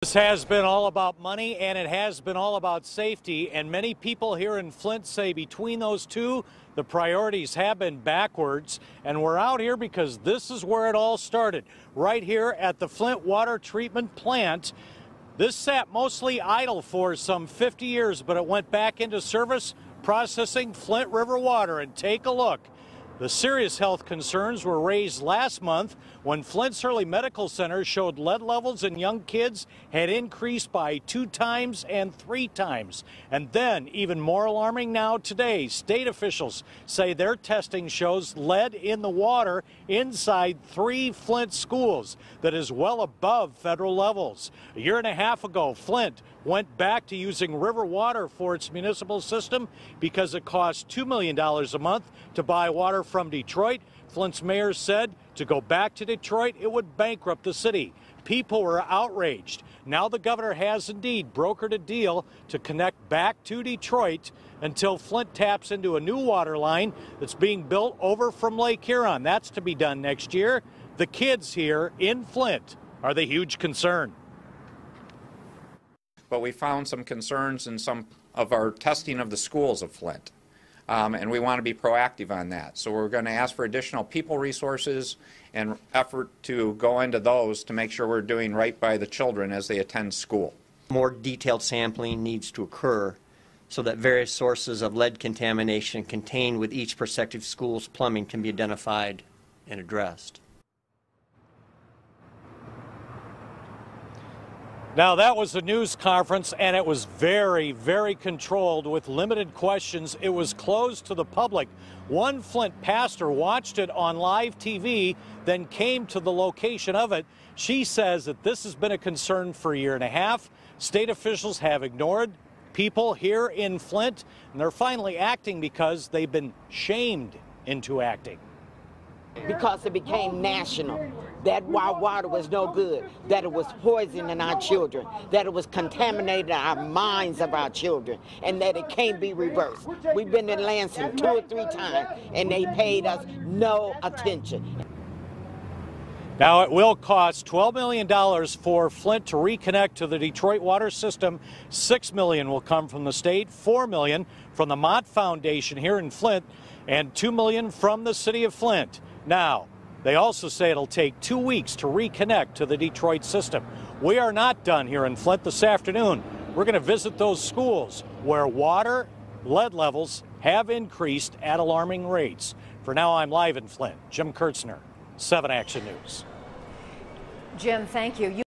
This has been all about money, and it has been all about safety, and many people here in Flint say between those two, the priorities have been backwards, and we're out here because this is where it all started, right here at the Flint Water Treatment Plant. This sat mostly idle for some 50 years, but it went back into service processing Flint River water, and take a look. The serious health concerns were raised last month when Flint's Early Medical Center showed lead levels in young kids had increased by 2 times and 3 times. And then, even more alarming now today, state officials say their testing shows lead in the water inside 3 Flint schools that is well above federal levels. A year and a half ago, Flint went back to using river water for its municipal system because it costs $2 million a month to buy water from Detroit. Flint's mayor said to go back to Detroit, it would bankrupt the city. People were outraged. Now the governor has indeed brokered a deal to connect back to Detroit until Flint taps into a new water line that's being built over from Lake Huron. That's to be done next year. The kids here in Flint are the huge concern. But we found some concerns in some of our testing of the schools of Flint. And we want to be proactive on that. So we're going to ask for additional people resources and effort to go into those to make sure we're doing right by the children as they attend school. More detailed sampling needs to occur so that various sources of lead contamination contained with each prospective school's plumbing can be identified and addressed. Now, that was a news conference, and it was very, very controlled with limited questions. It was closed to the public. One Flint pastor watched it on live TV, then came to the location of it. She says that this has been a concern for a year and a half. State officials have ignored people here in Flint, and they're finally acting because they've been shamed into acting. Because it became national, that our water was no good, that it was poisoning our children, that it was contaminating our minds of our children, and that it can't be reversed. We've been in Lansing 2 or 3 times, and they paid us no attention. Now, it will cost $12 million for Flint to reconnect to the Detroit water system. $6 million will come from the state, $4 million from the Mott Foundation here in Flint, and $2 million from the city of Flint. Now, they also say it'll take 2 weeks to reconnect to the Detroit system. We are not done here in Flint this afternoon. We're going to visit those schools where water lead levels have increased at alarming rates. For now, I'm live in Flint. Jim Kurtzner, 7 Action News. Jim, thank you.